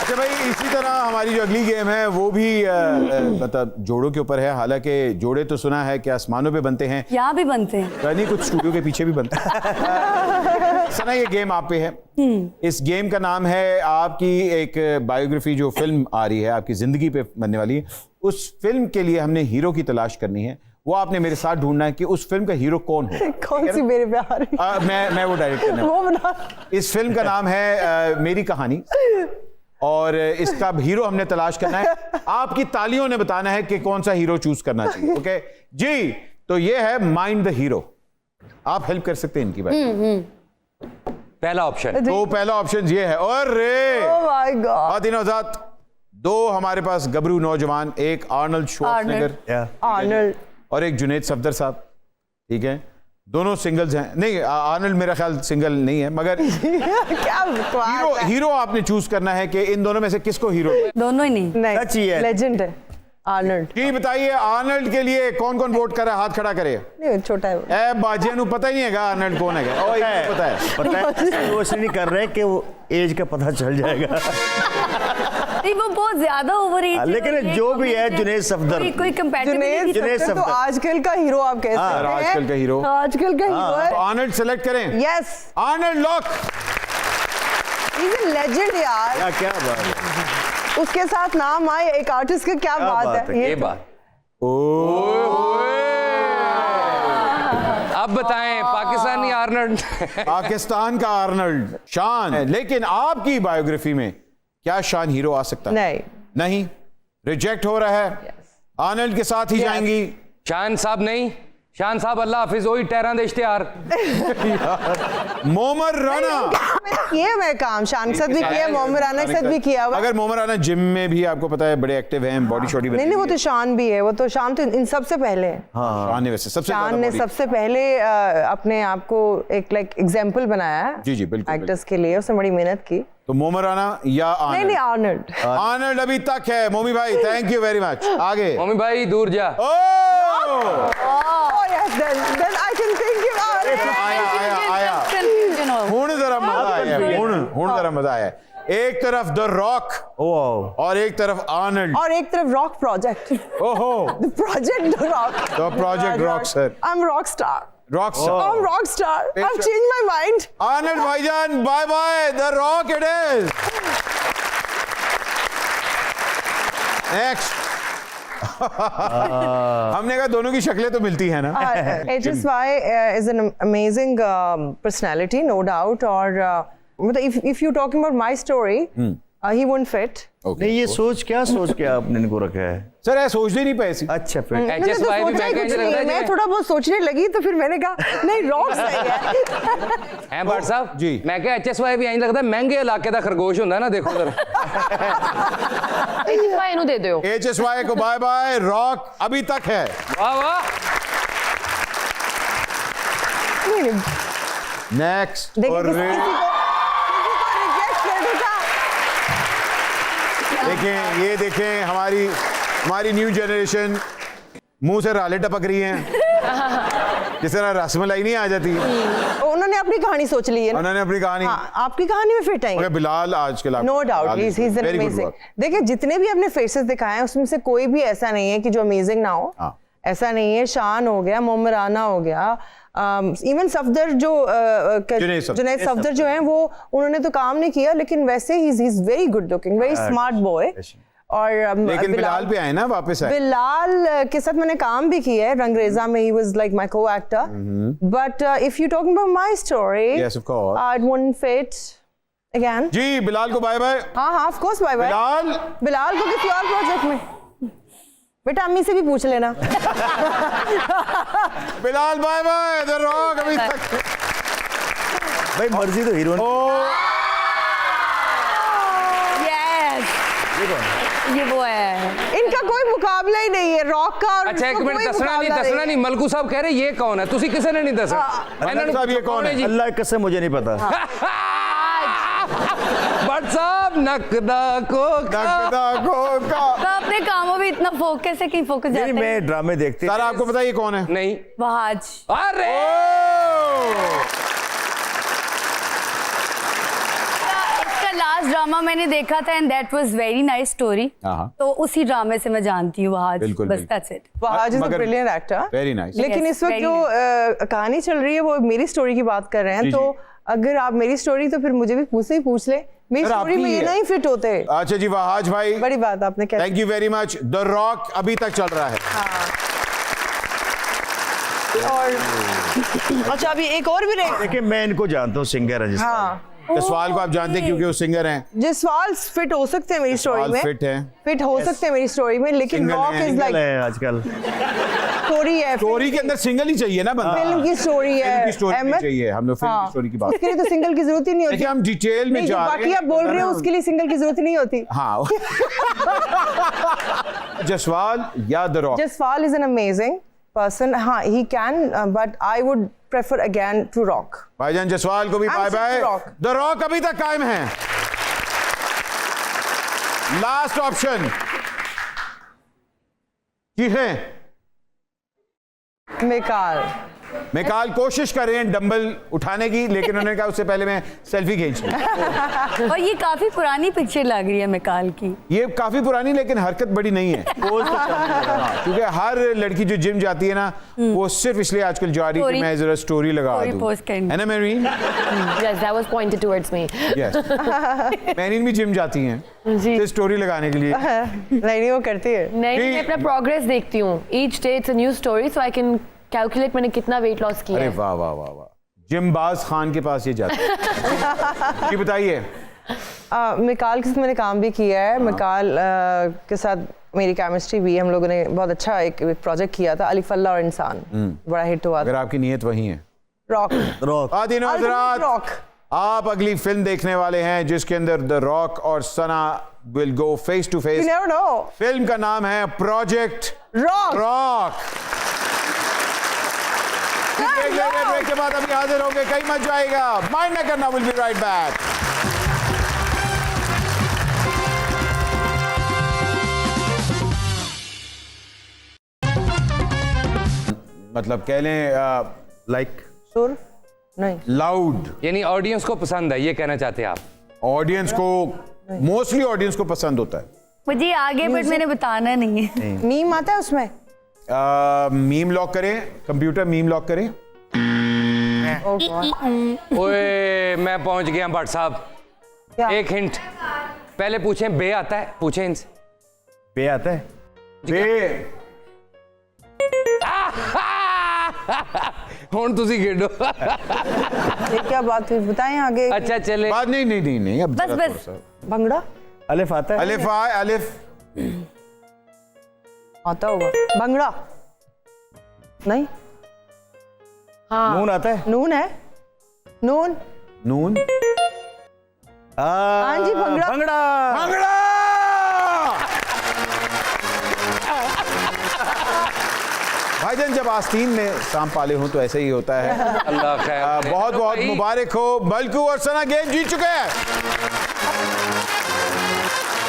अच्छा भाई, इसी तरह हमारी जो अगली गेम है वो भी मतलब जोड़ों के ऊपर है। हालांकि जोड़े तो सुना है कि आसमानों पे बनते हैं, यहाँ भी बनते हैं, नहीं कुछ स्टूडियो के पीछे भी बनते हैं। सना, ये गेम आप पे है। इस गेम का नाम है, आपकी एक बायोग्राफी जो फिल्म आ रही है आपकी जिंदगी पे बनने वाली है, उस फिल्म के लिए हमने हीरो की तलाश करनी है। वो आपने मेरे साथ ढूंढना है कि उस फिल्म का हीरो कौन हो। कौन सी मेरे प्यार? मैं वो डायरेक्ट करना वो बना। इस फिल्म का नाम है मेरी कहानी, और इसका हीरो हमने तलाश करना है। आपकी तालियों ने बताना है कि कौन सा हीरो चूज करना चाहिए। ओके जी, तो ये है माइंड द हीरो। आप हेल्प कर सकते हैं इनकी बात। पहला ऑप्शन, तो पहला ऑप्शन ये है। और ओह माय गॉड, नौजाद, दो हमारे पास गबरू नौजवान, एक आर्नल्ड श्वार्ज़नेगर आर्नल्ड और एक जुनैद सफदर साहब, ठीक है। दोनों सिंगल्स हैं। नहीं, आर्नल्ड मेरा ख्याल सिंगल नहीं है, मगर क्या हीरो आपने चूज करना है कि इन दोनों में से किसको हीरो। दोनों ही नहीं, सच ही है, लेजेंड है आर्नल्ड। जी बताइए, आर्नल्ड के लिए कौन कौन वोट कर रहा है? हाथ खड़ा करे। नहीं, छोटा है वो। ए बाजिया नु पता ही नहीं है आर्नल्ड कौन है। ओ पता है वो इसलिए नहीं कर रहे कि वो एज का पता चल जाएगा। नहीं वो बहुत ज्यादा ओवररेटेड। लेकिन जो भी है, जुनैद सफदर, कोई कंपैटिबिलिटी जुनैद तो सफदर आजकल का हीरो आप कह सकते हैं। आजकल का हीरो, आजकल का हीरो है। तो आर्नल्ड सेलेक्ट करें। Yes, Arnold lock. He is a legend यार। क्या बात है, उसके साथ नाम आए एक आर्टिस्ट का, क्या बात है। ये बात। अब बताएं, पाकिस्तानी आर्नल्ड। पाकिस्तान का आर्नल्ड शान है, लेकिन आपकी बायोग्राफी में क्या शान हीरो आ सकता है? नहीं, रिजेक्ट हो रहा है। आर्नल्ड के साथ ही जाएंगी। शान साहब नहीं, शान साहब अल्लाह हाफिज, वही टहरा दे इश्तिहार। मोमर राना किया मैं काम, शान के साथ भी किया, मोमर राना के साथ भी किया हुआ। अगर मोमर राना जिम में भी आपको पता है बड़े एक्टिव हैं, बॉडी शॉडी नहीं नहीं, वो तो शान भी है, वो तो शान तो इन सबसे पहले है। शान ने वैसे सबसे शान ने सबसे पहले अपने आप को एक एग्जाम्पल बनाया है। जी जी बिल्कुल, एक्टर्स के लिए उसने बड़ी मेहनत की। तो मोमर राना या आर्नल्ड? नहीं आर्नल्ड। आर्नल्ड अभी तक है। मोमी भाई थैंक यू वेरी मच। आगे मोमी भाई दूर जा। Then I can think of आया हुण जरा मजा आया, हुण जरा मजा आया। एक तरफ द रॉक और एक तरफ आर्नल्ड और एक तरफ रॉक प्रोजेक्ट। ओहो, project Rock, the project Rock sir. I am rock star. I'm rock star. I've changed my mind. Arnold भाईजान bye bye, the Rock it is. Next. हमने कहा दोनों की शक्लें तो मिलती हैं ना। HSY is an amazing personality, no doubt. और if you're talking about my story, he wouldn't fit. नहीं, ये सोच के आपने इनको रखा है? सर ऐसा सोच नहीं पाए सी। अच्छा फिर HSY भी मैं थोड़ा बहुत सोचने लगी तो फिर मैंने कहा नहीं, रॉक सही है। हैं भाट साहब जी, मैं क्या HSY भी यहीं लगता है महंगे इलाके का खरगोश होता है ना, देखो जरा। HSY इन्हों दे दो। HSY को बाय बाय, रॉक अभी तक है। वाह वाह। नेक्स्ट। देखें, ये देखें हमारी न्यू जनरेशन मुंह से राले टपक रही हैं, जिस तरह रसमलाई नहीं आ जाती। उन्होंने अपनी कहानी सोच ली है ना? उन्होंने अपनी कहानी। हाँ, आपकी कहानी में फिट आएंगे। बिलाल आजकल no doubt he is amazing. देखिए जितने भी आपने फेसेस दिखाए हैं उसमें से कोई भी ऐसा नहीं है कि जो अमेजिंग ना हो। ऐसा नहीं है। शान हो गया, मोमर राना हो गया, इवन सफदर जो जुनैद सफदर जो है वो उन्होंने तो काम नहीं किया, लेकिन वैसे he is very good looking, very smart boy. और लेकिन बिलाल पे आए ना, वापस आए। बिलाल के साथ मैंने काम भी किया है, रंगरेजा में he was like my co-actor. But if you talking about my story, yes of course, it wouldn't fit again. जी बिलाल को बाय बाय। हाँ of course bye bye. Bilal को किसी और प्रोजेक्ट में, बेटा अम्मी से भी पूछ लेना। Bilal bye bye, the rock अभी तक। भाई मर्जी तो हीरो। ये वो है, इनका कोई मुकाबला ही नहीं है रॉक का। अच्छा एक मिनट, दसना नहीं, मलकू साहब कह रहे ये कौन है, तुसी किसी ने नहीं दसा। साहब ये कौन है? अल्लाह की कसम मुझे नहीं पता। भट्ट साहब नकदा को तो अपने कामों में इतना फोकस है कि फोकस जाता है। मैं ड्रामे देखते। सर आपको पता है ये कौन है? नहीं। वहाज। अरे इसका लास्ट लास्ट ड्रामा मैंने देखा था and that was very nice story, तो उसी ड्रामे से मैं जानती हूँ वहाज। बिल्कुल, बस that's it. Wahaj is a brilliant actor, very nice. लेकिन इस वक्त जो कहानी चल रही है वो मेरी स्टोरी की बात कर रहे हैं, तो अगर आप मेरी स्टोरी तो फिर मुझे भी मुझसे ही पूछ ले, मेरी स्टोरी में ये नहीं फिट होते। अच्छा जी वहाज भाई, बड़ी बात आपने कहा। Thank you very much. The rock अभी तक चल रहा है। और अच्छा अभी एक और भी रहे। देखिए मैं इनको जानता हूँ, सिंगर है जिसका। हाँ जसवाल को आप जानते हैं क्योंकि वो सिंगर हैं। जसवाल फिट हो सकते हैं मेरी स्टोरी में, फिट हो सकते हैं मेरी स्टोरी में, लेकिन रॉक इज लाइक आजकल स्टोरी है, स्टोरी के अंदर सिंगल ही चाहिए ना बंदा। फिल्म की स्टोरी है, फिल्म की स्टोरी नहीं चाहिए, हम लोग फिल्म की स्टोरी की बात। उसके लिए तो सिंगल की जरूरत ही नहीं होती। देखिए हम डिटेल में जा रहे हैं, बाकी आप बोल रहे हो उसके लिए सिंगल की जरूरत नहीं होती। हाँ जसवाल या the Rock? Jaswal is an amazing person, हाँ he can, but I would prefer again to Rock. भाईजान जसवाल को भी बाय बाय। द रॉक अभी तक कायम है। लास्ट ऑप्शन की है मेकाल कोशिश कर रहे हैं डंबल उठाने की, लेकिन उन्होंने कहा उससे पहले मैं सेल्फी खींच लूं। और ये काफी पुरानी पिक्चर लग रही है मेकाल की। ये काफी पुरानी लेकिन हरकत बड़ी नहीं है। क्योंकि हर लड़की जो जिम जाती है ना वो सिर्फ इसलिए आजकल जा रही है कि मैं जरा स्टोरी लगा दूं, है ना marine? Yes, that was pointed towards me. Yes. Marine भी जिम जाती हैं तो स्टोरी लगाने के लिए। नहीं वो करती है। नहीं, मैं अपना प्रोग्रेस देखती हूँ। Each day it's a new story, so I can calculate मैंने कितना वेट लॉस किया है। अरे वाह वाह वाह वाह, जिमबाज खान के पास ये जाता है। ये बताइए। मिकाल के साथ मैंने काम भी किया है। मिकाल के साथ मेरी केमिस्ट्री भी, हम लोगों ने बहुत अच्छा एक प्रोजेक्ट किया था, अलिफ अल्लाह और इंसान, बड़ा हिट हुआ था। अगर आपकी नीयत वही है। रॉक आदिनो हज़रात, आप अगली फिल्म देखने वाले हैं जिसके अंदर द रॉक और Sana will go face to face. Film का नाम है प्रोजेक्ट रॉक। ब्रेक के बाद अभी हाजिर होंगे, कहीं मत जाएगा, माइंड ना करना, विल बी राइट बैक। मतलब कह लें लाइक सुर नहीं, लाउड, यानी ऑडियंस को पसंद है, ये कहना चाहते हैं आप? ऑडियंस को, मोस्टली ऑडियंस को पसंद होता है। मुझे आगे बट मैंने बताना नहीं है। मीम आता है उसमें? मीम लॉक करें, कंप्यूटर मीम लॉक करें। ओए मैं पहुंच गया भट्ट साहब। एक हिंट, पहले पूछें बे आता है, पूछें इनसे। बे आता है? बे हुन तुसी खेडो। ये क्या बात हुई, बताएं आगे। अच्छा चले, बात नहीं अब बस भंगड़ा अलिफ आता है? अलिफ आए, अलिफ आता होगा। भंगड़ा नहीं, हाँ। नून आता है? नून है, नून नून। हाँ जी, भंगड़ा। भंगड़ा। भाईजान जब आस्तीन में सांप पाले हों तो ऐसा ही होता है। अल्लाह खैर। बहुत बहुत मुबारक हो, बल्कू और सना गेम जीत चुके हैं।